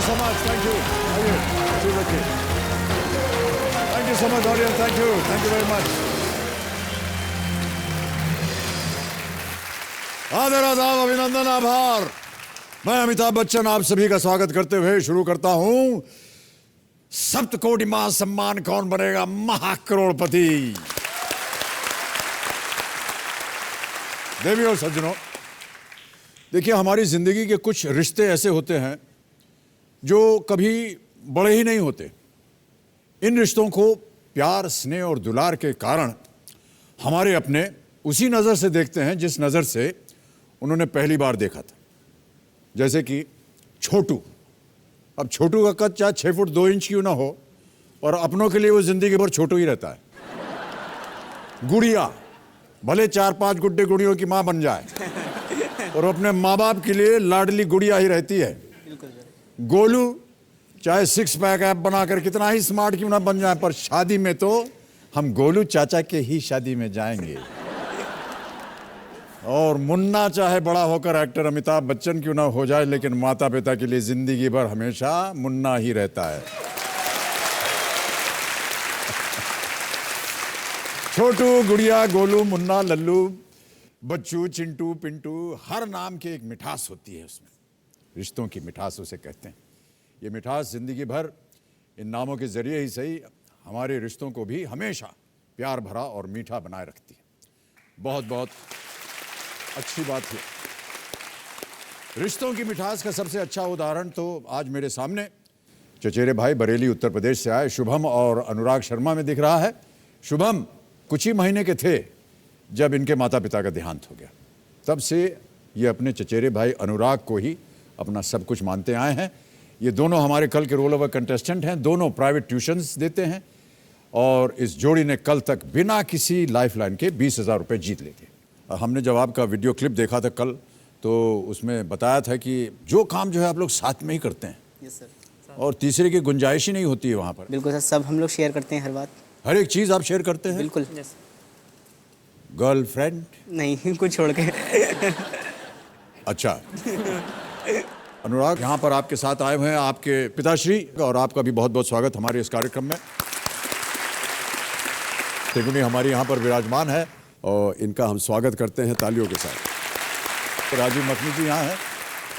You so much, thank you. आइए seat रखिए। Thank you so much audience, thank you very much. आदर आदाब, अभिनंदन, आभार। मैं अमिताभ बच्चन आप सभी का स्वागत करते हुए शुरू करता हूं सप्तकोटि महासम्मान कौन बनेगा महाकरोड़पति। देवी और सज्जनों, देखिए हमारी जिंदगी के कुछ रिश्ते ऐसे होते हैं जो कभी बड़े ही नहीं होते। इन रिश्तों को प्यार, स्नेह और दुलार के कारण हमारे अपने उसी नजर से देखते हैं जिस नजर से उन्होंने पहली बार देखा था। जैसे कि छोटू। अब छोटू का कद चाहे 6 फुट 2 इंच क्यों ना हो, और अपनों के लिए वो जिंदगी भर छोटू ही रहता है। गुड़िया, भले 4-5 गुड्डे गुड़ियों की मां बन जाए और अपने माँ बाप के लिए लाडली गुड़िया ही रहती है। गोलू, चाहे 6 पैक ऐप बनाकर कितना ही स्मार्ट क्यों ना बन जाए, पर शादी में तो हम गोलू चाचा के ही शादी में जाएंगे। और मुन्ना, चाहे बड़ा होकर एक्टर अमिताभ बच्चन क्यों ना हो जाए, लेकिन माता पिता के लिए जिंदगी भर हमेशा मुन्ना ही रहता है। छोटू, गुड़िया, गोलू, मुन्ना, लल्लू, बच्चू, चिंटू, पिंटू, हर नाम की एक मिठास होती है उसमें। रिश्तों की मिठास उसे कहते हैं। ये मिठास जिंदगी भर इन नामों के जरिए ही सही हमारे रिश्तों को भी हमेशा प्यार भरा और मीठा बनाए रखती है। बहुत बहुत अच्छी बात है। रिश्तों की मिठास का सबसे अच्छा उदाहरण तो आज मेरे सामने चचेरे भाई बरेली उत्तर प्रदेश से आए शुभम और अनुराग शर्मा में दिख रहा है। शुभम कुछ ही महीने के थे जब इनके माता पिता का देहांत हो गया। तब से ये अपने चचेरे भाई अनुराग को ही अपना सब कुछ मानते आए हैं। ये दोनों हमारे कल के रोल ओवर कंटेस्टेंट हैं, दोनों प्राइवेट ट्यूशन्स देते हैं और इस जोड़ी ने कल तक बिना किसी लाइफलाइन के 20,000 रुपये जीत लिए थे। हमने जब आपका वीडियो क्लिप देखा था कल, तो उसमें बताया था कि जो काम जो है आप लोग साथ में ही करते हैं। Yes sir. और तीसरे की गुंजाइश ही नहीं होती है वहाँ पर। बिल्कुल सर, सब हम लोग शेयर करते हैं, हर बात, हर एक चीज़ आप शेयर करते हैं। बिल्कुल। गर्लफ्रेंड नहीं, कुछ छोड़ के। अच्छा। अनुराग, यहाँ पर आपके साथ आए हुए हैं आपके पिताश्री, और आपका भी बहुत बहुत स्वागत हमारे इस कार्यक्रम में। त्रिगुणी हमारी यहाँ पर विराजमान है और इनका हम स्वागत करते हैं तालियों के साथ। राजीव मखनी जी यहाँ हैं,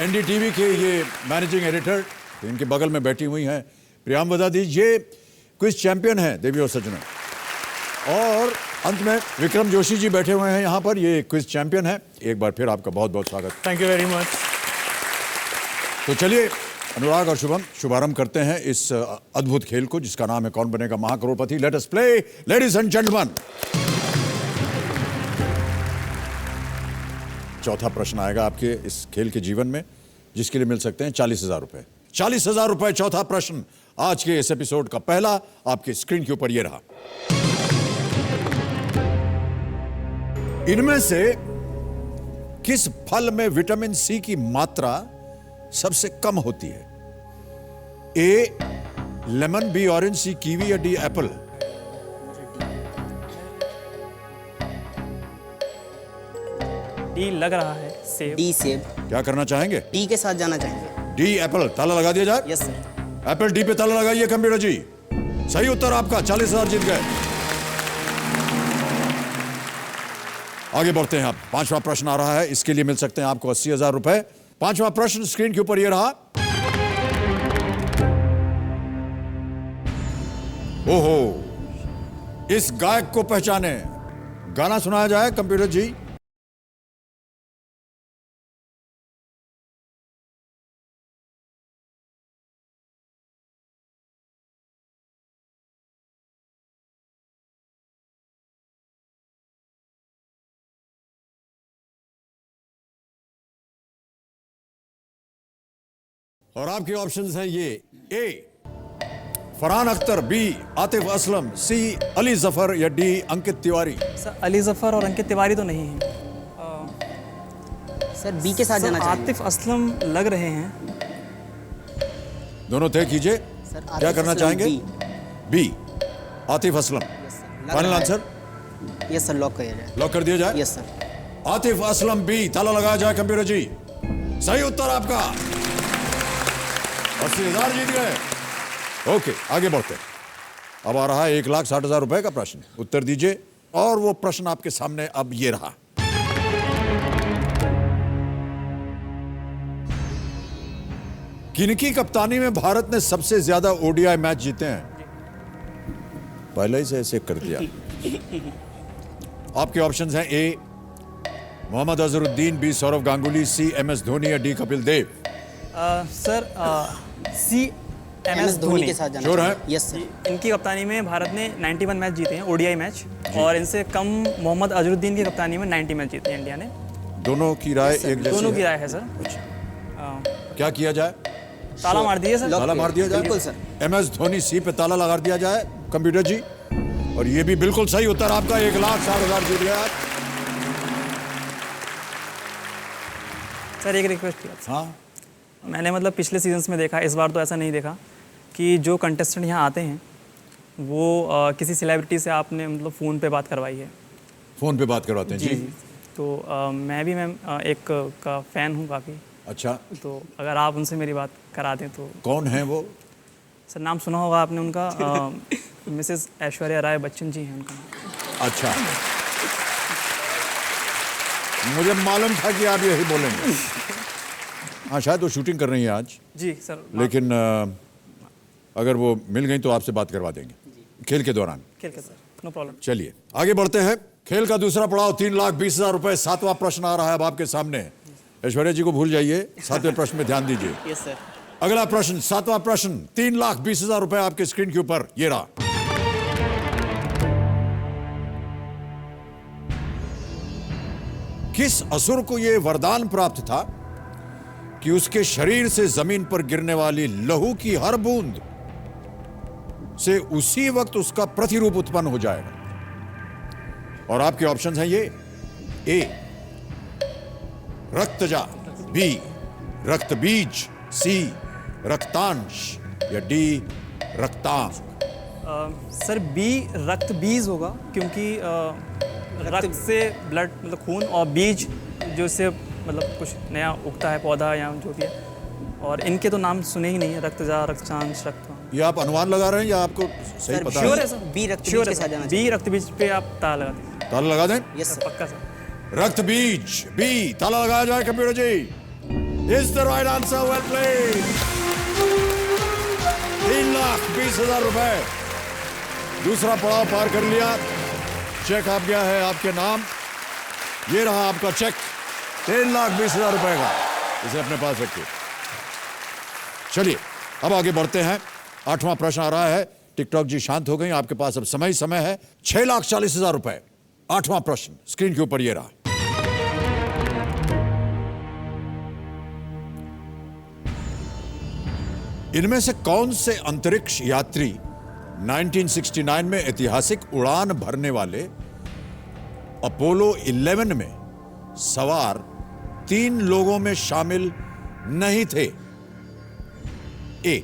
एनडीटीवी के ये मैनेजिंग एडिटर। इनके बगल में बैठी हुई हैं प्रियांवदा दी, ये क्विज चैंपियन हैं देवी और सज्जनों। और अंत में विक्रम जोशी जी बैठे हुए हैं यहाँ पर, ये क्विज चैंपियन है। एक बार फिर आपका बहुत बहुत स्वागत। Thank you very much. तो चलिए अनुराग और शुभम, शुभारंभ करते हैं इस अद्भुत खेल को जिसका नाम है Kaun Banega Mahacrorepati. Let us play, ladies and gentleman. चौथा प्रश्न आएगा आपके इस खेल के जीवन में, जिसके लिए मिल सकते हैं 40,000 रुपए। 40,000 रुपए। चौथा प्रश्न आज के इस एपिसोड का पहला आपके स्क्रीन के ऊपर ये रहा। इनमें से किस फल में विटामिन सी की मात्रा सबसे कम होती है? ए lemon, be orange, C kiwi या डी एप्पल? डी लग रहा है, सेब। डी सेब। क्या करना चाहेंगे? डी के साथ जाना चाहेंगे। D Apple. ताला लगा दिया जाए? Yes sir. एप्पल डी पे ताला लगाइए कंप्यूटर जी। सही उत्तर आपका, 40,000 जीत गए। आगे बढ़ते हैं आप। पांचवा प्रश्न आ रहा है, इसके लिए मिल सकते हैं आपको 80,000 रुपए। पांचवा प्रश्न स्क्रीन के ऊपर ये रहा। ओहो, इस गायक को पहचाने। गाना सुनाया जाए कंप्यूटर जी। और आपके ऑप्शंस हैं ये। ए फरहान अख्तर, बी आतिफ असलम, सी अली जफर या डी अंकित तिवारी? सर अली जफर और अंकित तिवारी तो नहीं है। सर बी के साथ जाना चाहेंगे। आतिफ असलम लग रहे हैं। दोनों तय कीजिए, क्या करना चाहेंगे? B Atif Aslam. Final answer? Yes sir, lock किया जाए। लॉक कर दिया जाए? Yes sir. Atif Aslam B. ताला लगाया जाए कंप्यूटर जी। सही उत्तर आपका। 80,000 जीत गए। ओके, आगे बढ़ते हैं। अब आ रहा है 1,60,000 रुपए का प्रश्न, उत्तर दीजिए। और वो प्रश्न आपके सामने अब ये रहा। किनकी कप्तानी में भारत ने सबसे ज्यादा ओडीआई मैच जीते हैं? पहले ही से ऐसे कर दिया। आपके ऑप्शंस हैं ए मोहम्मद अजहरुद्दीन, बी सौरव गांगुली, सी MS धोनी या डी कपिल देव। सर सी MS धोनी के साथ जाना श्योर चाहिए। है? Yes sir. इनकी कप्तानी में भारत ने 91 मैच जीते हैं, ओडीआई मैच, और इनसे कम मोहम्मद अजहरुद्दीन की कप्तानी में 90 मैच जीते हैं इंडिया ने। दोनों की राय एक जैसी दोनों की है? राय है सर। क्या किया जाए? ताला मार दिए सर। ताला मार दिया जाए? बिल्कुल सर। MS धोनी सी पे ताला लगा दिया जाए कंप्यूटर जी। और ये भी बिल्कुल सही उत्तर आपका। 1,60,000 जीत गया। सर एक रिक्वेस्ट किया, हाँ, मैंने मतलब पिछले सीजन्स में देखा, इस बार तो ऐसा नहीं देखा कि जो कंटेस्टेंट यहाँ आते हैं वो किसी सेलिब्रिटी से आपने मतलब फ़ोन पे बात करवाई है। फोन पे बात करवाते हैं जी। तो मैं भी मैम एक का फ़ैन हूँ काफ़ी, अच्छा, तो अगर आप उनसे मेरी बात करा दें तो। कौन है वो? सर नाम सुना होगा आपने उनका, मिसेस ऐश्वर्या राय बच्चन जी हैं उनका नाम। अच्छा, मुझे मालूम था कि आप यही बोलेंगे। हाँ, शायद वो शूटिंग कर रही है आज, जी सर। लेकिन अगर वो मिल गई तो आपसे बात करवा देंगे खेल के दौरान। खेल के सर, नो प्रॉब्लम। चलिए आगे बढ़ते हैं। खेल का दूसरा पड़ाव 3,20,000 रुपए। 7वां प्रश्न आ रहा है अब आपके सामने। ऐश्वर्या जी को भूल जाइए, 7वें प्रश्न में ध्यान दीजिए। Yes sir. अगला प्रश्न, 7वां प्रश्न, 3,20,000 रुपए आपके स्क्रीन के ऊपर ये रहा। किस असुर को यह वरदान प्राप्त था कि उसके शरीर से जमीन पर गिरने वाली लहू की हर बूंद से उसी वक्त उसका प्रतिरूप उत्पन्न हो जाएगा? और आपके ऑप्शंस हैं ये ए रक्तजा, बी रक्तबीज, सी रक्तांश या डी रक्तांश। सर बी रक्त बीज होगा, क्योंकि रक्त से ब्लड मतलब खून, और बीज जो इससे मतलब कुछ नया उगता है पौधा या जो भी है। और इनके तो नाम सुने ही नहीं है, रक्तजा, रक्तांश, रक्त। ये आप अनुमान लगा रहे हैं या आपको सही सर पता श्योर है? है सर, बी रक्त श्योर बीज है के साथ सर, जाना बी रक्त बीज पे आप ताला लगा दें। ताला लगा दें? Yes sir. पक्का सर। रक्त बीज बी, ताला लगाया जाए computer ji. Is the right answer, well played. 3,20,000 रुपए। दूसरा पड़ाव पार कर लिया। चेक आ गया है आपके नाम। ये रहा आपका चेक 3,20,000 रुपए का। इसे अपने पास रखिए। चलिए अब आगे बढ़ते हैं। 8वां प्रश्न आ रहा है। टिकटॉक जी शांत हो गई, आपके पास अब समय है। 6,40,000 रुपए। 8वां प्रश्न स्क्रीन के ऊपर ये रहा। इनमें से कौन से अंतरिक्ष यात्री 1969 में ऐतिहासिक उड़ान भरने वाले अपोलो 11 में सवार 3 लोगों में शामिल नहीं थे? A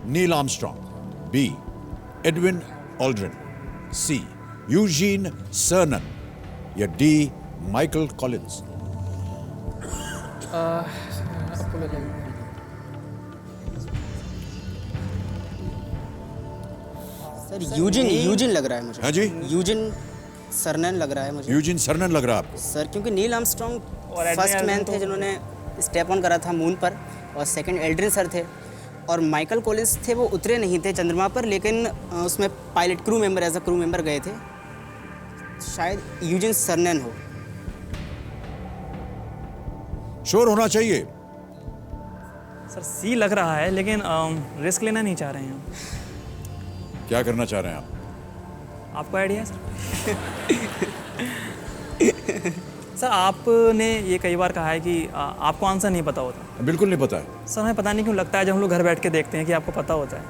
Neil Armstrong, B Edwin Aldrin, C Eugene Cernan या D Michael Collins. Sir Eugene लग रहा है मुझे। हाँ जी, यूजिन सरनन लग रहा है मुझे यूजीन सर्नन लग रहा है आपको? सर, क्योंकि नील आर्मस्ट्रॉन्ग और एडविन फर्स्ट मैन ऑल्ड्रिन थे जिन्होंने स्टेप ऑन करा था मून पर, और सेकंड एल्ड्रिन सर थे, और माइकल कॉलिंस थे वो उतरे नहीं थे चंद्रमा पर, लेकिन उसमें pilot crew member as a crew member गए थे। शायद यूजिन सरनन हो। श्योर होना चाहिए। सर सी लग रहा है, लेकिन रिस्क लेना नहीं चाह रहे हैं हम। क्या करना चाह रहे हैं आप? आपको आइडिया है सर? सर आपने ये कई बार कहा है कि आपको आंसर नहीं पता होता। बिल्कुल नहीं पता है। सर हमें पता नहीं क्यों लगता है जब हम लोग घर बैठ के देखते हैं कि आपको पता होता है।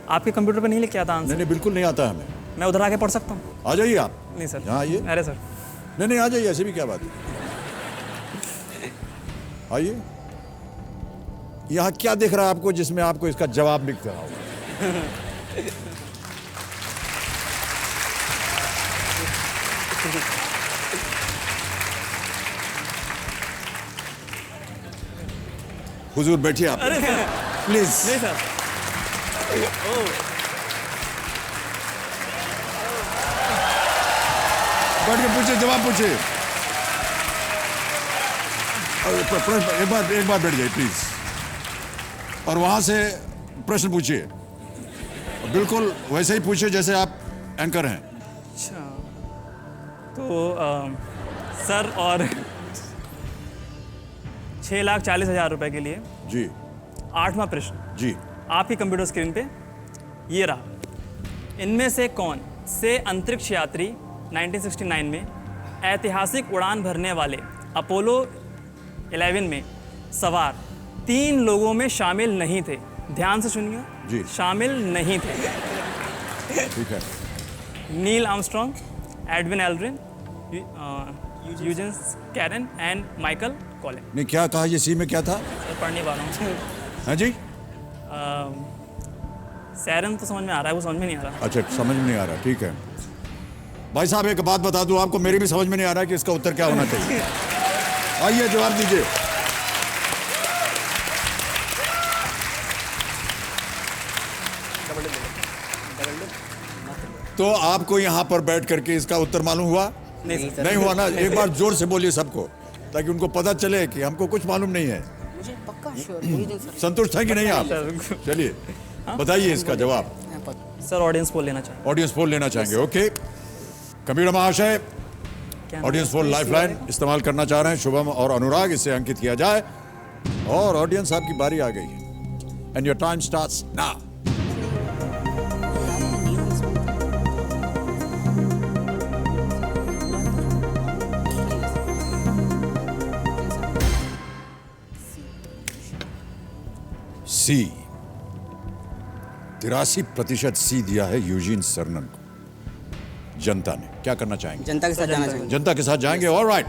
आपके कंप्यूटर पर नहीं लिख के आता नहीं आंसर? नहीं, बिल्कुल नहीं आता हमें। मैं उधर आके पढ़ सकता हूँ? आ जाइए आप। नहीं सर। यहाँ आइए। अरे सर नहीं नहीं, आ जाइए, ऐसे भी क्या बात है। आइए। यहाँ क्या दिख रहा है आपको जिसमें आपको इसका जवाब लिख रहा हो? हुजूर बैठिए आप। प्लीज नहीं सर। बैठ के पूछिए, जवाब पूछिए। एक बार बैठ जाइए प्लीज, और वहां से प्रश्न पूछिए। बिल्कुल वैसे ही पूछिए जैसे आप एंकर हैं। अच्छा, तो सर, और 6,40,000 रुपए के लिए जी 8वां प्रश्न जी। आपकी कंप्यूटर स्क्रीन पे ये रहा। इनमें से कौन से अंतरिक्ष यात्री 1969 में ऐतिहासिक उड़ान भरने वाले अपोलो 11 में सवार 3 लोगों में शामिल नहीं थे? ध्यान से जी। सुनिए, शामिल नहीं थे। ठीक है। Neil Armstrong, Edwin Aldrin, Eugene Cernan and Michael Collin. नहीं, क्या कहा ये सी में क्या था? सर पढ़ नहीं पा रहा हूँ। हाँ जी। सैरन तो समझ में आ रहा है, वो समझ में नहीं आ रहा। अच्छा, समझ में नहीं आ रहा, ठीक है। भाई साहब एक बात बता दूं आपको, मेरी भी समझ में नहीं आ रहा कि इसका उत्तर क्या होना चाहिए। आइए जवाब दीजिए। तो आपको यहां पर बैठ करके इसका उत्तर मालूम हुआ? नहीं सर। नहीं हुआ ना? एक बार जोर से बोलिए सबको, ताकि उनको पता चले कि हमको कुछ मालूम नहीं है। मुझे पक्का श्योर। संतुष्ट हैं कि नहीं आप? सर, चलिए बताइए इसका जवाब। सर ऑडियंस पोल लेना चाहिए। ऑडियंस पोल लेना चाहेंगे, ओके। कंप्यूटर महाशय क्या ऑडियंस पोल लाइफलाइन इस्तेमाल करना चाह रहे हैं। शुभम और अनुराग, इसे अंकित किया जाए। और ऑडियंस आपकी बारी आ गई है, and your time starts now. C 83% C दिया है यूजीन सरनन को जनता ने। क्या करना चाहेंगे? जनता के साथ जाना चाहेंगे। जनता के साथ जाएंगे, ऑलराइट।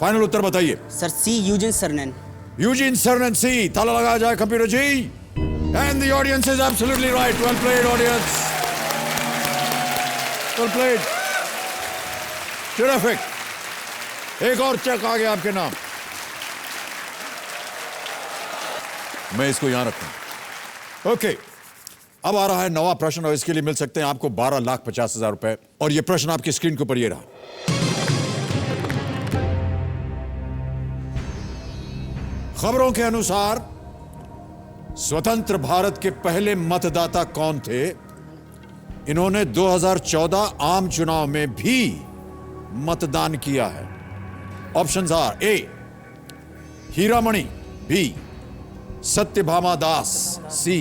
फाइनल उत्तर बताइए। Sir C Eugene Cernan. Eugene Cernan C, ताला लगाया जाए computer ji. And the audience is absolutely right. Well played audience, well played, terrific. एक और चेक आ गया आपके नाम। मैं इसको यहां रखूं, ओके। अब आ रहा है नवा प्रश्न, और इसके लिए मिल सकते हैं आपको 12,50,000 रुपए। और यह प्रश्न आपकी स्क्रीन के ऊपर ये रहा। खबरों के अनुसार स्वतंत्र भारत के पहले मतदाता कौन थे? इन्होंने 2014 आम चुनाव में भी मतदान किया है। Options are A Hiramani, B Satyabhama Das, C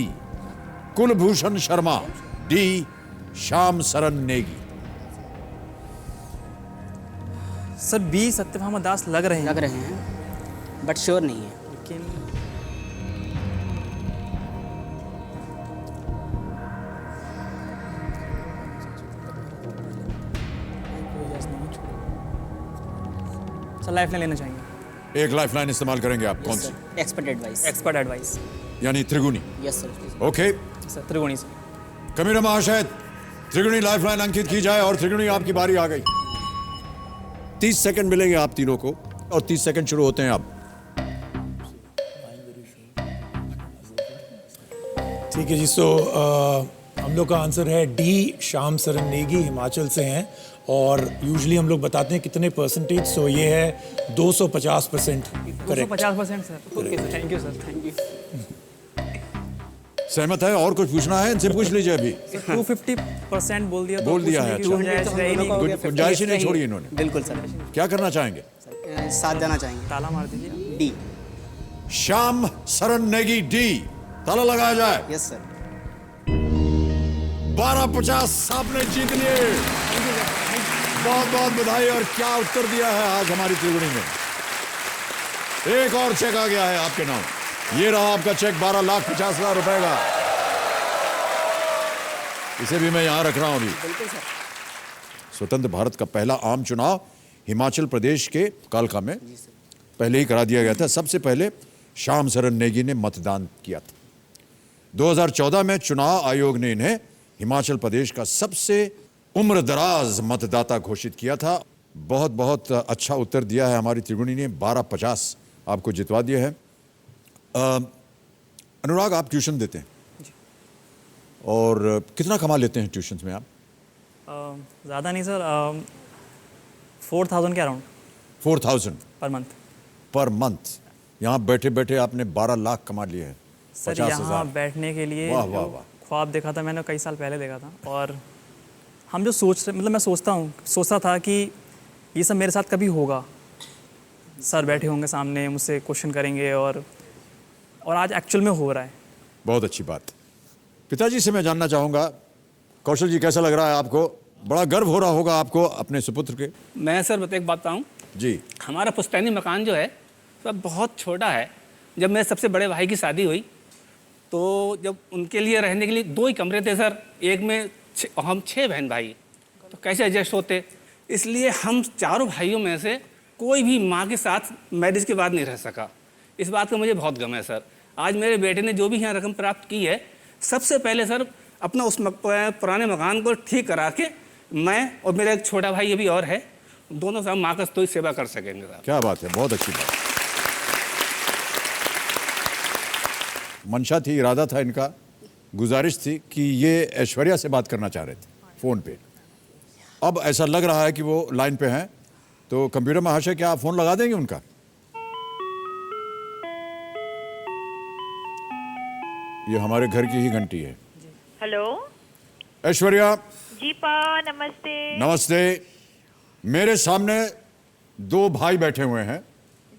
Kulbhushan Sharma, D Shyam Saran Negi. Sir B Satyabhama Das लग रहे हैं, बट श्योर नहीं है। लेकिन सर लाइफलाइन लेना चाहेंगे। एक लाइफलाइन इस्तेमाल करेंगे आप, कौन सी? Expert advice. Expert advice. यानी Triguni. Yes sir. Okay, sir Triguni से। कमीना महाशय त्रिगुणी लाइफलाइन अंकित की जाए, और त्रिगुणी आपकी बारी आ गई। 30 सेकंड मिलेंगे आप तीनों को, और 30 सेकंड शुरू होते हैं अब। ठीक है जी। सो हम लोग का आंसर है डी श्याम सरन नेगी, हिमाचल से हैं। और यूजुअली हम लोग बताते हैं कितने परसेंटेज, सो ये है 250% correct. 250% sir. Thank you sir, thank you. सहमत है? और कुछ पूछना है इनसे? पूछ लीजिए अभी। 250% बोल दिया तो बोल दिया पूछने है, की अच्छा। गुंजाइश रही नहीं। गुंजाइश ही नहीं छोड़ी इन्होंने। बिल्कुल सर। क्या करना चाहेंगे? साथ जाना चाहेंगे। ताला मार दीजिए। डी। श्याम सरन नेगी, डी। ताला लगाया जाए। Yes sir. 1250 आपने जीत लिए। बहुत बहुत बधाई। और क्या उत्तर दिया है आज हमारी त्रिगुणी में। एक और चेक आ गया है आपके नाम। ये रहा आपका चेक 12,50,000 रुपए का। इसे भी मैं यहां रख रहा हूं अभी। बिल्कुल सर। स्वतंत्र भारत का पहला आम चुनाव हिमाचल प्रदेश के कालका में पहले ही करा दिया गया था। सबसे पहले श्याम सरन नेगी ने मतदान किया था। 2014 में चुनाव आयोग ने इन्हें हिमाचल प्रदेश का सबसे उम्रदराज मतदाता घोषित किया था। बहुत बहुत अच्छा उत्तर दिया है हमारी त्रिगुणी ने। 1250 आपको जितवा दिया है। अनुराग, आप ट्यूशन देते हैं और कितना कमा लेते हैं ट्यूशन में आप? ज़्यादा नहीं सर, 4,000 के around 4,000 per month. Per month. यहाँ बैठे बैठे आपने 12 लाख कमा लिए हैं। सर 50,000। यहाँ बैठने के लिए वाह, जो वाह, वाह। ख्वाब देखा था मैंने, कई साल पहले देखा था। और हम जो सोच रहे, मतलब मैं सोचता था कि ये सब मेरे साथ कभी होगा, सर बैठे होंगे सामने, मुझसे क्वेश्चन करेंगे, और आज एक्चुअल में हो रहा है। बहुत अच्छी बात। पिताजी से मैं जानना चाहूँगा, कौशल जी, कैसा लग रहा है आपको? बड़ा गर्व हो रहा होगा आपको अपने सुपुत्र के। मैं सर एक बात बताऊं, जी। हमारा पुश्तैनी मकान जो है वह बहुत छोटा है। जब मेरे सबसे बड़े भाई की शादी हुई तो जब उनके लिए रहने के लिए 2 ही कमरे थे सर, एक में हम 6 बहन भाई, तो कैसे एडजस्ट होते। इसलिए हम चारों भाइयों में से कोई भी माँ के साथ मैरिज के बाद नहीं रह सका। इस बात का मुझे बहुत गम है सर। आज मेरे बेटे ने जो भी यहाँ रकम प्राप्त की है, सबसे पहले सर अपना उस पुराने मकान को ठीक करा के मैं और मेरा एक छोटा भाई अभी और है, दोनों साहब माँ का तो सेवा कर सकेंगे साहब। क्या बात है, बहुत अच्छी बात। मंशा थी, इरादा था इनका, गुजारिश थी कि ये ऐश्वर्या से बात करना चाह रहे थे फ़ोन पे। अब ऐसा लग रहा है कि वो लाइन पे हैं, तो कंप्यूटर महाशय क्या आप फ़ोन लगा देंगे उनका? ये हमारे घर की ही घंटी है। हेलो ऐश्वर्या, जी पा, नमस्ते। नमस्ते। मेरे सामने 2 भाई बैठे हुए हैं।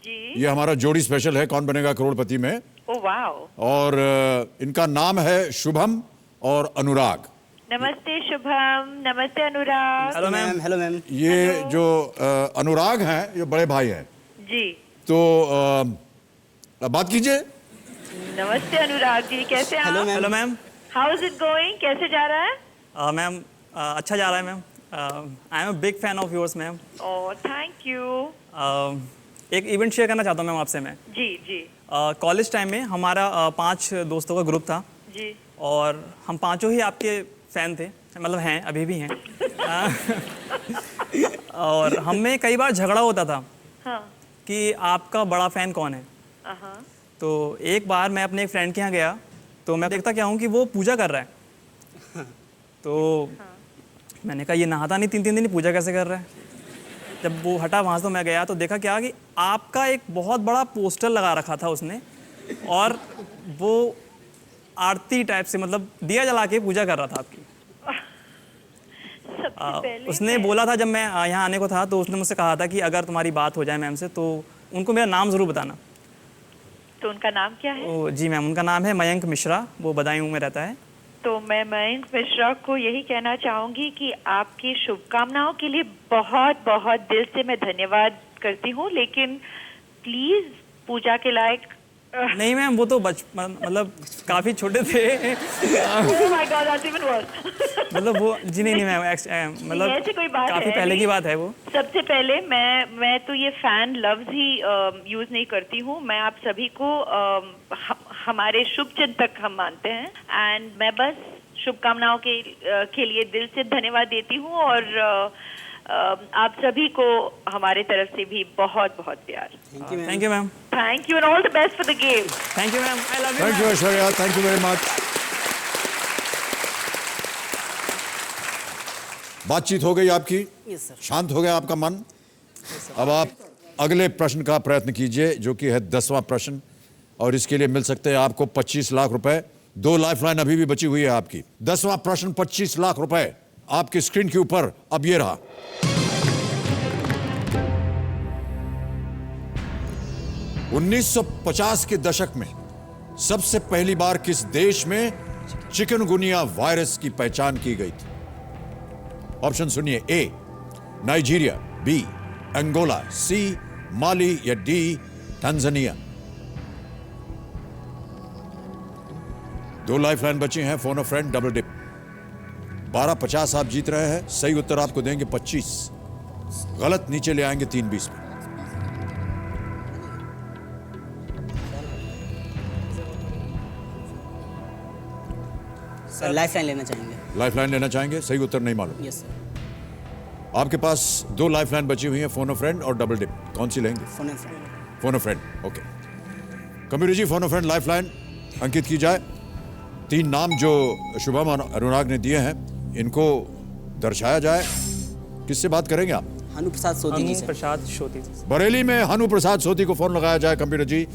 जी। ये हमारा जोड़ी स्पेशल है कौन बनेगा करोड़पति में, ओ वाओ। और इनका नाम है शुभम और अनुराग। नमस्ते शुभम, नमस्ते Anurag. Hello ma'am. Hello ma'am. ये जो अनुराग हैं, ये बड़े भाई हैं। जी। तो बात कीजिए। नमस्ते अनुराग जी, कैसे हैं आप? Hello ma'am. How is it going, कैसे जा रहा है? मैम अच्छा जा रहा है ma'am. I am a big fan of yours ma'am. Oh thank you. एक इवेंट शेयर करना चाहता हूँ मैम आपसे मैं। जी जी कॉलेज टाइम में हमारा 5 दोस्तों का ग्रुप था, जी। और हम पांचों ही आपके फ़ैन थे, मतलब हैं, अभी भी हैं। और हम में कई बार झगड़ा होता था हाँ। कि आपका बड़ा फ़ैन कौन है। हाँ। तो एक बार मैं अपने एक फ्रेंड के यहाँ गया, तो मैं देखता क्या हूँ कि वो पूजा कर रहा है। तो मैंने कहा ये नहाता नहीं 3-3 दिन, पूजा कैसे कर रहा है। जब वो हटा वहाँ से तो मैं गया तो देखा क्या कि आपका एक बहुत बड़ा पोस्टर लगा रखा था उसने, और वो आरती टाइप से, मतलब दिया जला के पूजा कर रहा था आपकी। सबसे पहले उसने बोला था, जब मैं यहाँ आने को था तो उसने मुझसे कहा था कि अगर तुम्हारी बात हो जाए मैम से तो उनको मेरा नाम ज़रूर बताना। तो उनका नाम क्या है? ओ जी मैम, उनका नाम है मयंक मिश्रा, वो बदायूं में रहता है। तो मैं मयंक मिश्रा को यही कहना चाहूँगी कि आपकी शुभकामनाओं के लिए बहुत बहुत दिल से मैं धन्यवाद करती हूँ, लेकिन प्लीज़ पूजा के लायक नहीं मैम, वो तो मतलब काफ़ी छोटे थे। Oh my God, that's even worse. मतलब वो जी नहीं मैम, मतलब ऐसी कोई बात काफ़ी है पहले नहीं। की बात है वो। सबसे पहले मैं तो ये फैन लव्स ही यूज नहीं करती हूँ। मैं आप सभी को हमारे शुभ चिंतक हम मानते हैं, एंड मैं बस शुभकामनाओं के लिए दिल से धन्यवाद देती हूँ, और आप सभी को हमारे तरफ से भी बहुत बहुत प्यार। Thank you ma'am. Thank you and all the best for the game. Thank you ma'am, I love you. Thank you Aishwarya, thank you very much. बातचीत हो गई आपकी, यस सर। शांत हो गया आपका मन। अब आप अगले प्रश्न का प्रयत्न कीजिए, जो कि है 10वां प्रश्न, और इसके लिए मिल सकते हैं आपको 25 लाख रुपए। 2 लाइफलाइन अभी भी बची हुई है आपकी। 10वां प्रश्न 25 लाख रुपए आपकी स्क्रीन के ऊपर अब ये रहा। (1950) के दशक में सबसे पहली बार किस देश में चिकनगुनिया वायरस की पहचान की गई थी? ऑप्शन सुनिए। A Nigeria, B Angola, C Mali या डी तंजानिया। 2 लाइफलाइन बची हैं, phone a friend, double dip. 1250 आप जीत रहे हैं। सही उत्तर आपको देंगे 25, गलत नीचे ले आएंगे 320 में। सर लाइफलाइन लेना चाहेंगे। लाइफलाइन लेना चाहेंगे? सही उत्तर नहीं मालूम। Yes sir. आपके पास 2 लाइफलाइन बची हुई हैं, फोन अ फ्रेंड और डबल डिप। कौन सी लेंगे? Phone and friend. Phone a friend, okay. Computer ji, phone a friend lifeline अंकित की जाए। 3 नाम जो शुभम और अनुराग ने दिए हैं, इनको दर्शाया जाए। किससे बात करेंगे आप? हनु प्रसाद सोती जी अनु से। प्रसाद शोती जी। बरेली में हनु प्रसाद सोती को फोन लगाया जाए। कंप्यूटर जी।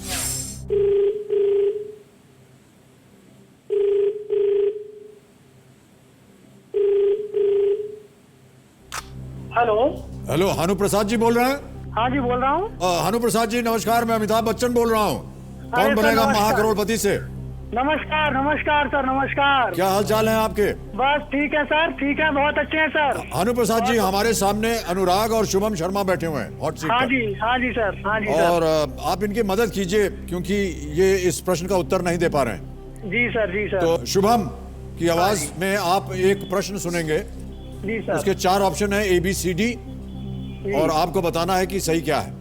हेलो। हेलो, हनु प्रसाद जी बोल रहे हैं? हाँ जी, बोल रहा हूँ। हनु प्रसाद जी नमस्कार, मैं अमिताभ बच्चन बोल रहा हूँ। अरे कौन सर, बनेगा नमस्कार। महाकरोड़पति से? नमस्कार नमस्कार सर, नमस्कार। क्या हाल चाल है आपके? बस ठीक है सर, ठीक है, बहुत अच्छे हैं सर। हनु प्रसाद जी, हमारे सामने अनुराग और शुभम शर्मा बैठे हुए हैं हॉट सीट हाँ पर। जी, हाँ जी सर, हाँ जी सर। और आप इनकी मदद कीजिए क्योंकि ये इस प्रश्न का उत्तर नहीं दे पा रहे हैं। जी सर, जी सर। तो शुभम की आवाज में आप एक प्रश्न सुनेंगे। जी सर। उसके 4 ऑप्शन है ABCD, और आपको बताना है कि सही क्या है।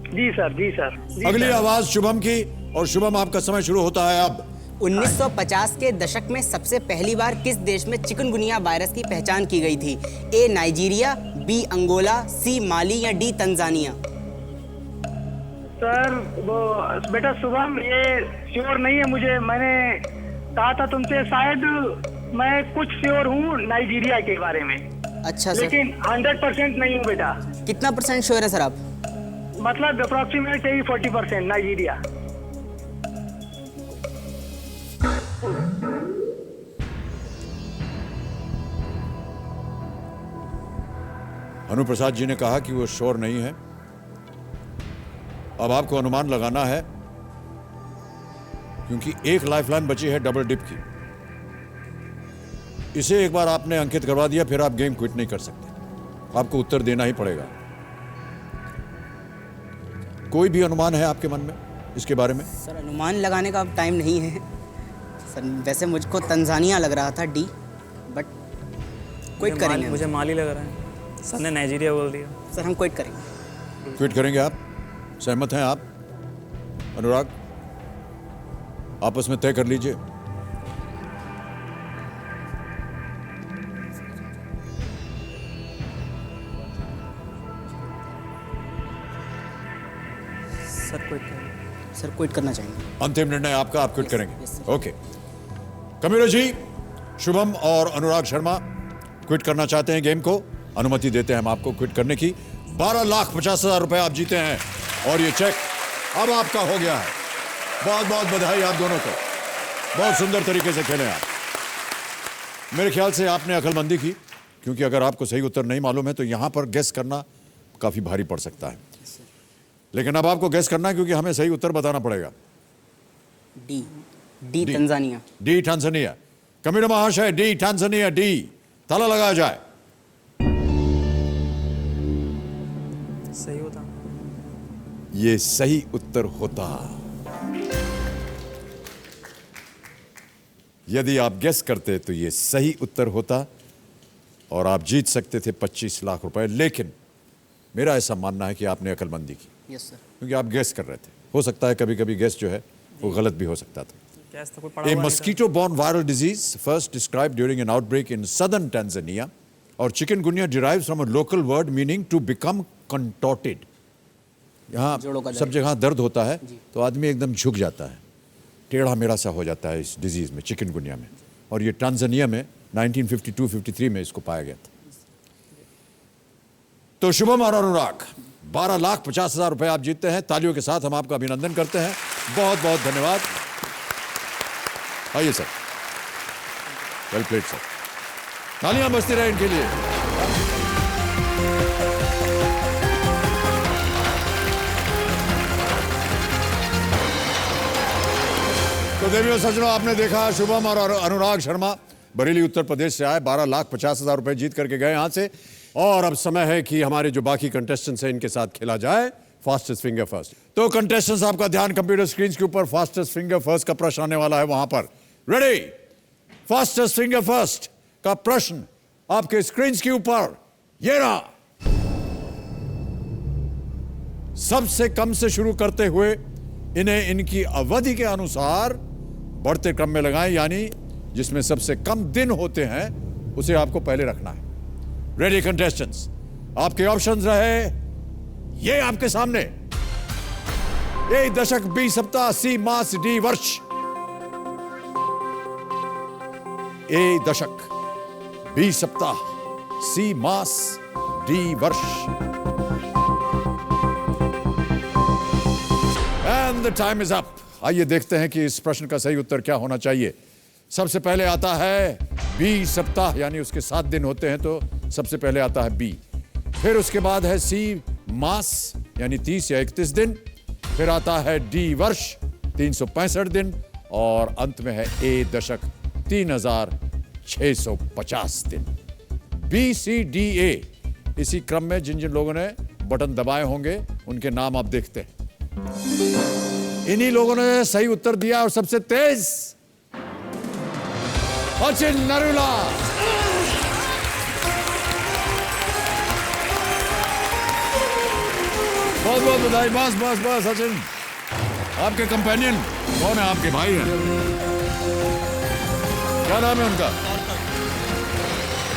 जी सर, जी सर, जी अगली सर। आवाज शुभम की, और शुभम आपका समय शुरू होता है अब। 1950 के दशक में सबसे पहली बार किस देश में चिकनगुनिया वायरस की पहचान की गई थी? A Nigeria, B Angola, C Mali या D तंजानिया? सर वो बेटा शुभम, ये श्योर नहीं है मुझे। मैंने कहा था तुमसे, शायद मैं कुछ श्योर हूँ नाइजीरिया के बारे में, अच्छा सर। लेकिन 100% नहीं हूँ बेटा। कितना % श्योर है सर आप? मतलब अप्रोक्सीमेट यही 40% नाइजीरिया। हनु प्रसाद जी ने कहा कि वो श्योर नहीं है। अब आपको अनुमान लगाना है, क्योंकि एक लाइफलाइन बची है डबल डिप की। इसे एक बार आपने अंकित करवा दिया, फिर आप गेम क्विट नहीं कर सकते। आपको उत्तर देना ही पड़ेगा। कोई भी अनुमान है आपके मन में इसके बारे में? सर अनुमान लगाने का अब टाइम नहीं है सर। वैसे मुझको तंजानिया लग रहा था, D, बट क्विट करेंगे। मुझे माली लग रहा है। सर ने नाइजीरिया बोल दिया। सर हम क्विट करेंगे। क्विट करेंगे आप? सहमत हैं आप? अनुराग, आपस में तय कर लीजिए। सर क्विट करेंगे। सर क्विट करना चाहेंगे। अंतिम निर्णय आपका, आप क्विट Yes, करेंगे? yes, sir. ओके। कमिला जी, शुभम और अनुराग शर्मा क्विट करना चाहते हैं गेम को। अनुमति देते हैं हम आपको क्विट करने की। 12,50,000 रुपए आप जीते हैं, और ये चेक अब आपका हो गया है। बहुत बहुत बधाई आप दोनों को। बहुत सुंदर तरीके से खेले आप। मेरे ख्याल से आपने अकलमंदी की, क्योंकि अगर आपको सही उत्तर नहीं मालूम है तो यहां पर गेस करना काफी भारी पड़ सकता है। लेकिन अब आपको गेस करना है, क्योंकि हमें सही उत्तर बताना पड़ेगा। D Tanzania. D Tanzania. कमिटा महाशय, डी टांजानिया, डी। ताला लगाया जाए। सही होता। ये सही उत्तर होता। यदि आप गेस करते तो ये सही उत्तर होता, और आप जीत सकते थे 25 लाख रुपए। लेकिन मेरा ऐसा मानना है कि आपने अकलमंदी की, यस सर। क्योंकि आप गेस कर रहे थे। हो सकता है कभी कभी गेस जो है वो गलत भी हो सकता था। कैसे तो कोई पढ़ा A हुआ नहीं था। mosquito-borne viral disease first described during an outbreak in southern Tanzania, और chikungunya derives from a local word meaning to become contorted. यहाँ जोड़ों का दर्द। सब जगह दर्द होता है तो आदमी एकदम झुक जाता है, टेढ़ा मेढ़ा सा हो जाता है इस डिजीज में, चिकनगुनिया में। और ये टांजानिया में 1952-53 में इसको पाया गया था। तो शुभम और अनुराग, 12,50,000 रुपए आप जीतते हैं। तालियों के साथ हम आपका अभिनंदन करते हैं। बहुत बहुत धन्यवाद। आइए सर। Well played sir. तालियां बजती रहे इनके लिए। तो देवियों सज्जनों, आपने देखा शुभम और अनुराग शर्मा बरेली उत्तर प्रदेश से आए, 12,50,000 रुपए जीत करके गए यहां से। और अब समय है कि हमारे जो बाकी कंटेस्टेंट्स हैं इनके साथ खेला जाए फास्टेस्ट फिंगर फर्स्ट। तो कंटेस्टेंट्स, आपका ध्यान कंप्यूटर स्क्रीन के ऊपर। फास्टेस्ट फिंगर फर्स्ट का प्रश्न आने वाला है वहां पर। रेडी? फास्टेस्ट फिंगर फर्स्ट का प्रश्न आपके स्क्रीन के ऊपर ये रहा। सबसे कम से शुरू करते हुए इन्हें इनकी अवधि के अनुसार बढ़ते क्रम में लगाएं, यानी जिसमें सबसे कम दिन होते हैं उसे आपको पहले रखना है। Ready contestants? आपके ऑप्शंस रहे ये आपके सामने। ए दशक, बी सप्ताह, सी मास, डी वर्ष। ए दशक, बी सप्ताह, सी मास, डी वर्ष। And the time is up. आइए देखते हैं कि इस प्रश्न का सही उत्तर क्या होना चाहिए। सबसे पहले आता है बी सप्ताह, यानी उसके 7 दिन होते हैं तो सबसे पहले आता है बी। फिर उसके बाद है सी मास, यानी 30 या 31 दिन। फिर आता है डी वर्ष, 365 दिन। और अंत में है ए दशक, 3650 दिन। बी सी डी ए, इसी क्रम में जिन जिन लोगों ने बटन दबाए होंगे उनके नाम आप देखते हैं। इन्हीं लोगों ने सही उत्तर दिया और सबसे तेज अचिन नरूला। बहुत बहुत बधाई। बस बस बस अचिन, आपके कंपेनियन कौन है? आपके भाई हैं? क्या नाम है उनका?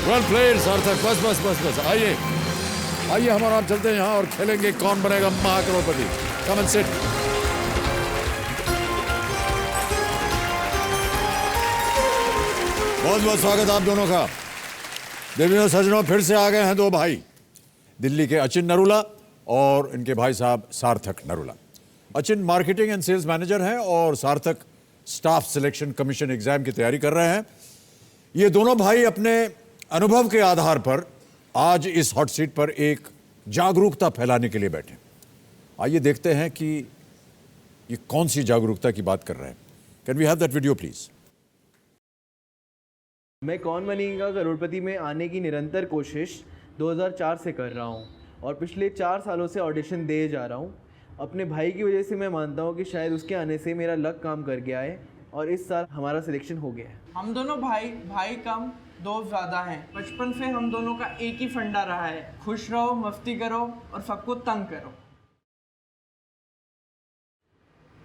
वेल प्लेड सार्थक। बस बस बस बस आइए आइए, हम और आप चलते हैं यहाँ और खेलेंगे कौन बनेगा महाकरोड़पति। Come and sit. बहुत बहुत स्वागत आप दोनों का। देवियों सज्जनों, फिर से आ गए हैं 2 भाई, दिल्ली के अचिन नरूला और इनके भाई साहब Sarthak Narula. Achin marketing and sales manager हैं और सार्थक स्टाफ सिलेक्शन कमीशन एग्जाम की तैयारी कर रहे हैं। ये दोनों भाई अपने अनुभव के आधार पर आज इस हॉट सीट पर एक जागरूकता फैलाने के लिए बैठे। आइए देखते हैं कि ये कौन सी जागरूकता की बात कर रहे हैं। Can we have that video please? मैं कौन बनेगा करोड़पति में आने की निरंतर कोशिश 2004 से कर रहा हूं और पिछले 4 सालों से ऑडिशन दे जा रहा हूं। अपने भाई की वजह से मैं मानता हूं कि शायद उसके आने से मेरा लक काम कर गया है और इस साल हमारा सिलेक्शन हो गया है। हम दोनों भाई कम दोस्त ज़्यादा हैं। बचपन से हम दोनों का एक ही फंडा रहा है, खुश रहो, मस्ती करो और सबको तंग करो।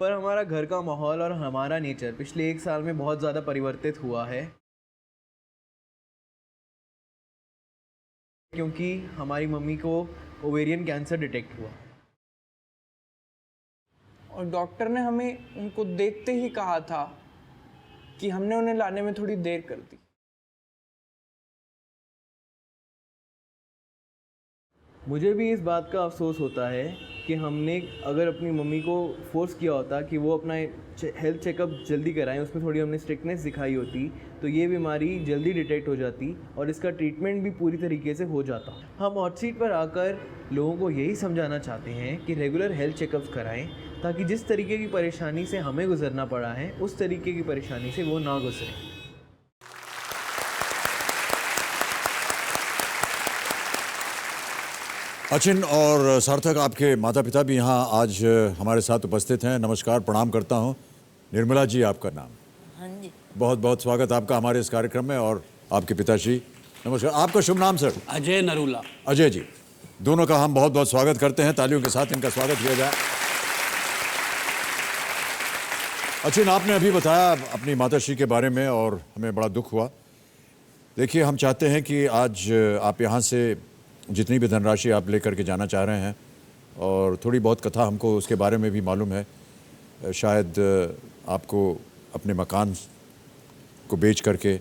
पर हमारा घर का माहौल और हमारा नेचर पिछले 1 साल में बहुत ज़्यादा परिवर्तित हुआ है, क्योंकि हमारी मम्मी को ओवेरियन कैंसर डिटेक्ट हुआ और डॉक्टर ने हमें उनको देखते ही कहा था कि हमने उन्हें लाने में थोड़ी देर कर दी। मुझे भी इस बात का अफसोस होता है कि हमने अगर अपनी मम्मी को फोर्स किया होता कि वो अपना हेल्थ चेकअप जल्दी कराएं, उसमें थोड़ी हमने स्ट्रिक्टनेस दिखाई होती तो ये बीमारी जल्दी डिटेक्ट हो जाती और इसका ट्रीटमेंट भी पूरी तरीके से हो जाता। हम हॉट सीट पर आकर लोगों को यही समझाना चाहते हैं कि रेगुलर हेल्थ चेकअप्स कराएं ताकि जिस तरीके की परेशानी से हमें गुजरना पड़ा है उस तरीके की परेशानी से वो ना गुजरे। अचिन और सार्थक, आपके माता पिता भी यहाँ आज हमारे साथ उपस्थित हैं। नमस्कार, प्रणाम करता हूँ। निर्मला जी आपका नाम? हाँ जी। बहुत बहुत स्वागत आपका हमारे इस कार्यक्रम में। और आपके पिताश्री? नमस्कार। आपका शुभ नाम सर? अजय नरूला। अजय जी, दोनों का हम बहुत बहुत स्वागत करते हैं। तालियों के साथ इनका स्वागत किया जाए। अचिन, आपने अभी बताया अपनी माताश्री के बारे में और हमें बड़ा दुख हुआ। देखिए, हम चाहते हैं कि आज आप यहाँ से जितनी भी धनराशि आप लेकर के जाना चाह रहे हैं, और थोड़ी बहुत कथा हमको उसके बारे में भी मालूम है, शायद आपको अपने मकान को बेच करके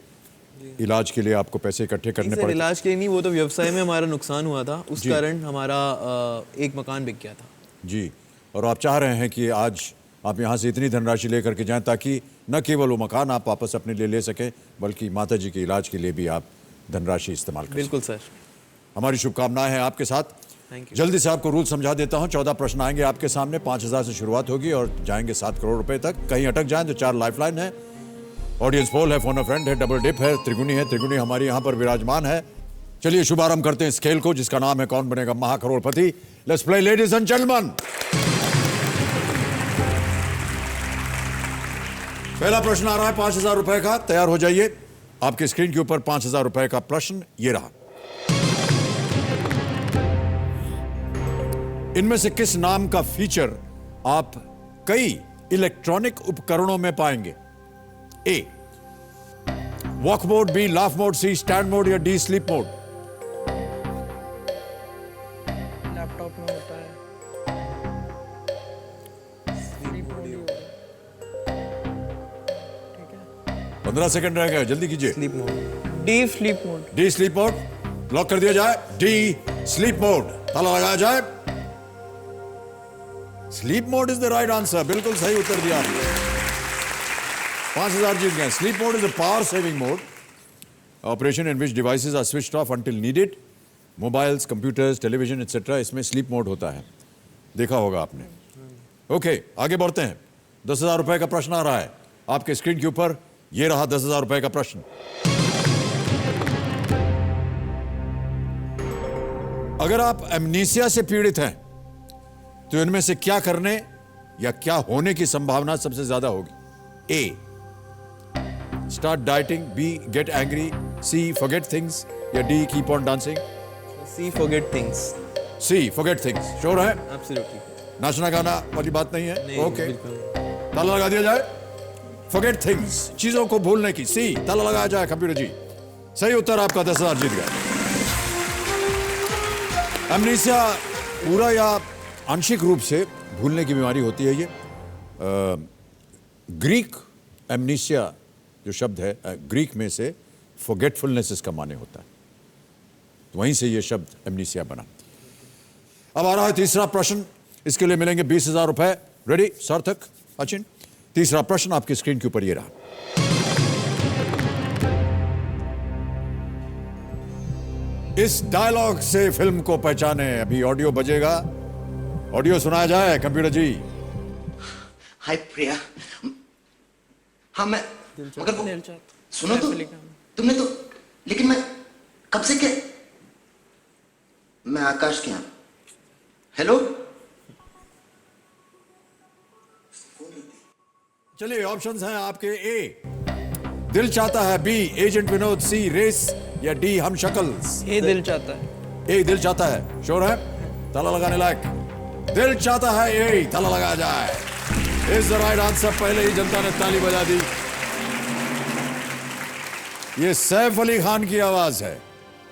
इलाज के लिए आपको पैसे इकट्ठे करने पड़े। इलाज के लिए नहीं, वो तो व्यवसाय में हमारा नुकसान हुआ था, उस कारण हमारा एक मकान बिक गया था। जी। और आप चाह रहे हैं कि आज आप यहाँ से इतनी धनराशि लेकर के जाएं ताकि न केवल वो मकान आप वापस अपने लिए ले सकें, बल्कि माता जी के इलाज के लिए भी आप धनराशि इस्तेमाल करें। बिल्कुल सर। हमारी शुभकामनाएं हैं आपके साथ। जल्दी से आपको रूल समझा देता हूं। 14 प्रश्न आएंगे आपके सामने। 5,000 से शुरुआत होगी और जाएंगे 7 करोड़ रुपए तक। कहीं अटक जाएं तो 4 लाइफलाइन है, ऑडियंस पोल है, फोन अ फ्रेंड है, डबल डिप है, त्रिगुणी है। त्रिगुणी हमारी यहाँ पर विराजमान है। चलिए शुभारंभ करते हैं इस खेल को जिसका नाम है Kaun Banega Mahacrorepati. Let's play ladies and gentleman. पहला प्रश्न आ रहा है 5,000 रुपए का। तैयार हो जाइए। आपके स्क्रीन के ऊपर 5,000 रुपए का प्रश्न ये रहा। इनमें से किस नाम का फीचर आप कई इलेक्ट्रॉनिक उपकरणों में पाएंगे? A walk mode, B laugh mode, C stand mode या डी स्लीप मोड? लैपटॉप में होता है स्लीप मोड ही होगा। ठीक है, 15 सेकंड रह गए, जल्दी कीजिए। Sleep mode. D sleep mode. D sleep mode lock कर दिया जाए। डी स्लीप मोड, ताला लगाया जाए। Sleep mode is the right answer, बिल्कुल सही उत्तर दिया आपने। 5000 जीत गए। Sleep mode is a power saving mode, operation in which devices are switched off until needed. Mobiles, computers, television etcetera, इसमें स्लीप मोड होता है, देखा होगा आपने। ओके, आगे बढ़ते हैं। 10,000 रुपए का प्रश्न आ रहा है आपके स्क्रीन के ऊपर। ये रहा 10,000 रुपए का प्रश्न। अगर आप एमनीसिया से पीड़ित हैं तो इनमें से क्या करने या क्या होने की संभावना सबसे ज्यादा होगी? A, start dieting, B, get angry, C, forget things, या D, keep on dancing. C, forget things. C, forget things. Sure है? एब्सोल्युटली। नाचना गाना वाली बात नहीं है? नहीं, ओके, बिल्कुल। ताला लगा दिया जाए। फॉरगेट थिंग्स, चीजों को भूलने की। सी, ताला लगाया जाए कंप्यूटर जी। सही उत्तर, आपका 10,000 जीत गया। एमनीसिया पूरा या आंशिक रूप से भूलने की बीमारी होती है। ये ग्रीक एमनीसिया जो शब्द है, ग्रीक में से फॉरगेटफुलनेस इसका माने होता है, तो वहीं से ये शब्द एमनीसिया बना। अब आ रहा है तीसरा प्रश्न, इसके लिए मिलेंगे 20,000 रुपए। रेडी सार्थक, अचिन? तीसरा प्रश्न आपकी स्क्रीन के ऊपर ये रहा। इस डायलॉग से फिल्म को पहचाने। अभी ऑडियो बजेगा, ऑडियो सुनाया जाए कंप्यूटर जी। हाय प्रिया। हाँ मैं, मगर वो सुनो तो, तुमने तो, लेकिन मैं कब से क्या? मैं आकाश के यहाँ। हेलो। चलिए, ऑप्शंस हैं आपके। ए, दिल चाहता है, बी, एजेंट विनोद, सी, रेस, या डी, हम शक्ल्स। ए, दिल चाहता है। ए, दिल चाहता है। श्योर है? ताला लगाने लायक। दिल चाहता है, ए, ताला लगाया जाए। Is the right answer. पहले ही जनता ने ताली बजा दी। ये सैफ अली खान की आवाज है।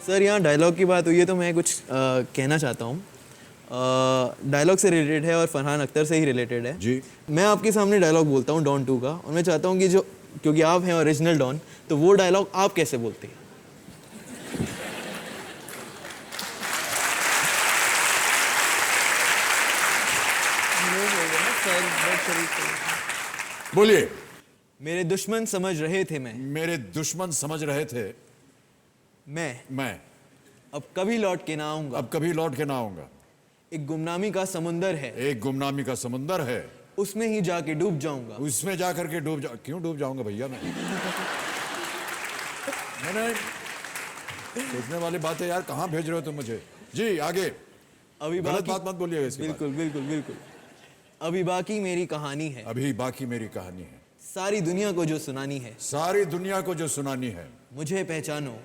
सर, यहाँ डायलॉग की बात हुई है तो मैं कुछ कहना चाहता हूँ। डायलॉग से रिलेटेड है और फरहान अख्तर से ही रिलेटेड है जी। मैं आपके सामने डायलॉग बोलता हूँ डॉन 2 का, और मैं चाहता हूँ कि जो, क्योंकि आप हैं ओरिजिनल डॉन, तो वो डायलॉग आप कैसे बोलते हैं? बोलिए। मेरे दुश्मन समझ रहे थे मैं, मेरे दुश्मन समझ रहे थे मैं अब कभी लौट के ना आऊंगा, अब कभी लौट के ना आऊंगा। एक गुमनामी का समुंदर है, एक गुमनामी का समुंदर है, उसमें ही जाके डूब जाऊंगा। उसमें जाकर के क्यों डूब जाऊंगा भैया? मैंने सोचने वाली बात है यार, कहाँ भेज रहे हो तुम मुझे? जी आगे। अभी गलत बात मत बोलिएगा इसके बाद। बिल्कुल बिल्कुल बिल्कुल। अभी बाकी मेरी कहानी है, अभी बाकी मेरी कहानी है, सारी दुनिया को जो सुनानी है, सारी दुनिया को जो सुनानी है। मुझे पहचानो,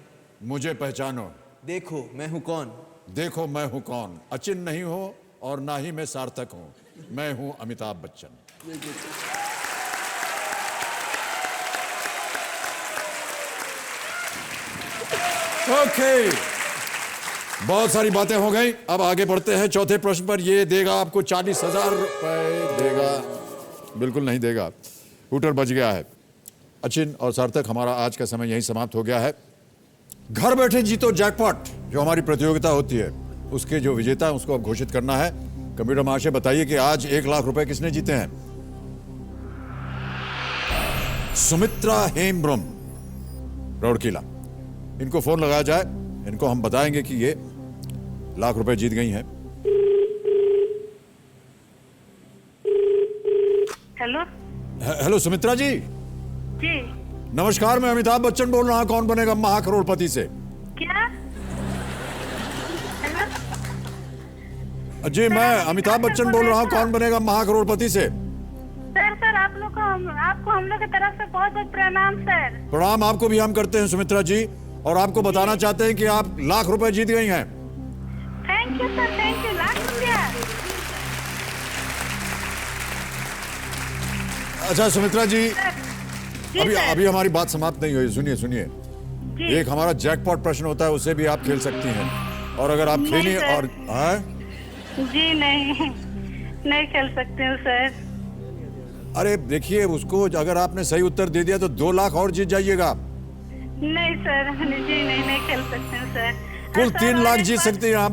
मुझे पहचानो, देखो मैं हूँ कौन, देखो मैं हूँ कौन। अचिन नहीं हो और ना ही मैं सार्थक हूँ, मैं हूँ अमिताभ बच्चन। ओके, बहुत सारी बातें हो गई। अब आगे बढ़ते हैं चौथे प्रश्न पर। ये देगा आपको 40,000 रुपए देगा, बिल्कुल नहीं देगा, हूटर बज गया है। अचिन और सार्थक, हमारा आज का समय यहीं समाप्त हो गया है। घर बैठे जीतो जैकपॉट, जो हमारी प्रतियोगिता होती है, उसके जो विजेता है उसको अब घोषित करना है। कंप्यूटर महाशय बताइए कि आज 1 लाख रुपए किसने जीते हैं? सुमित्रा हेम्ब्रम, रौड़कीला। इनको फोन लगाया जाए, इनको हम बताएंगे कि ये ₹1 लाख जीत गई हैं। हेलो हेलो सुमित्रा जी। जी, नमस्कार, मैं अमिताभ बच्चन बोल रहा हूं, कौन बनेगा महाकरोड़पति से। क्या? हेलो जी, मैं अमिताभ बच्चन बोल रहा हूं, कौन बनेगा महाकरोड़पति से। सर आप लोग को आपको हम लोग की तरफ से बहुत बहुत प्रणाम सर। प्रणाम आपको भी हम करते हैं सुमित्रा जी, और आपको बताना चाहते हैं कि आप ₹1 लाख जीत गई हैं। Thank you sir, thank you. ₹1 lakh. अच्छा सुमित्रा जी, जी अभी हमारी बात समाप्त नहीं हुई, सुनिए सुनिए। एक हमारा जैकपॉट प्रश्न होता है, उससे भी आप खेल सकती हैं, और अगर आप खेली और जी नहीं खेल सकते हूँ सर। अरे देखिए, उसको अगर आपने सही उत्तर दे दिया तो 2 लाख और जीत जाइएगा। नहीं सर, जी नहीं खेल सकते हैं सर। कुल सर, 3 लाख एक जीत बात- सकते हैं आप।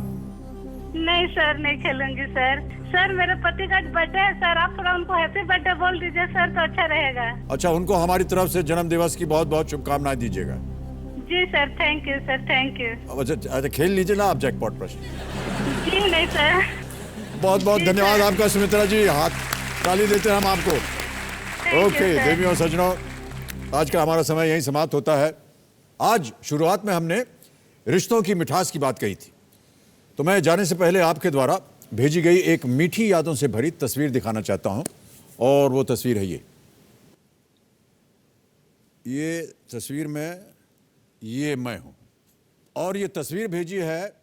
नहीं सर, नहीं खेलूंगी सर। सर मेरे पति का बर्थडे है सर, आप थोड़ा उनको हैप्पी बर्थडे बोल दीजिए सर तो अच्छा रहेगा। अच्छा, उनको हमारी तरफ से जन्म दिवस की बहुत बहुत शुभकामनाएं दीजिएगा। जी sir, thank you sir, thank you. अच्छा, खेल लीजिए ना आप जैकपॉट प्रश्न। जी नहीं सर। बहुत बहुत जी, धन्यवाद सर। आपका सुमित्रा जी, हाथ ताली देते हैं हम आपको। Thank you, okay sir. देवियों और सज्जनों, आज का हमारा समय यहीं समाप्त होता है। आज शुरुआत में हमने रिश्तों की मिठास की बात कही थी, तो मैं जाने से पहले आपके द्वारा भेजी गई एक मीठी यादों से भरी तस्वीर दिखाना चाहता हूं, और वो तस्वीर है ये तस्वीर में ये मैं हूं, और ये तस्वीर भेजी है,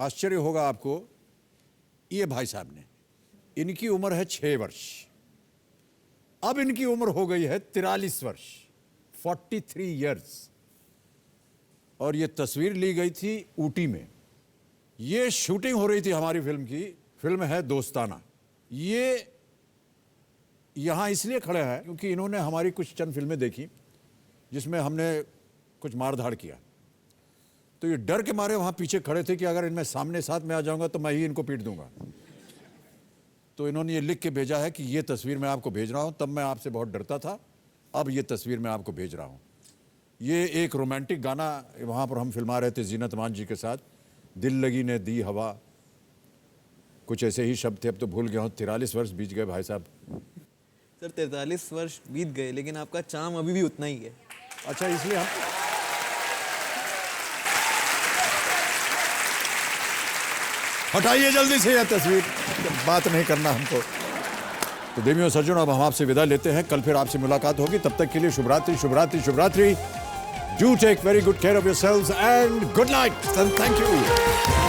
आश्चर्य होगा आपको, ये भाई साहब ने। इनकी उम्र है 6 वर्ष, अब इनकी उम्र हो गई है 43 वर्ष, 43 इयर्स। और ये तस्वीर ली गई थी ऊटी में। ये शूटिंग हो रही थी हमारी फिल्म की, फिल्म है दोस्ताना। ये यहाँ इसलिए खड़े हैं क्योंकि इन्होंने हमारी कुछ चंद फिल्में देखी जिसमें हमने कुछ मारधाड़ किया, तो ये डर के मारे वहाँ पीछे खड़े थे कि अगर इनमें सामने साथ में आ जाऊंगा तो मैं ही इनको पीट दूंगा। तो इन्होंने ये लिख के भेजा है कि ये तस्वीर मैं आपको भेज रहा हूँ, तब मैं आपसे बहुत डरता था, अब ये तस्वीर मैं आपको भेज रहा हूँ। ये एक रोमांटिक गाना वहाँ पर हम फिल्मा रहे थे जीनत अमान जी के साथ, दिल लगी ने दी हवा, कुछ ऐसे ही शब्द थे, अब तो भूल गया हूँ। 43 वर्ष बीत गए भाई साहब। सर 43 वर्ष बीत गए लेकिन आपका चार्म अभी भी उतना ही है। अच्छा, इसलिए हम हटाइए जल्दी से यह तस्वीर, बात नहीं करना हमको। तो देवियों सज्जनों, अब हम आपसे विदा लेते हैं, कल फिर आपसे मुलाकात होगी, तब तक के लिए शुभ रात्रि, शुभ रात्रि, शुभ रात्रि। Do take very good care of yourselves and good night and thank you.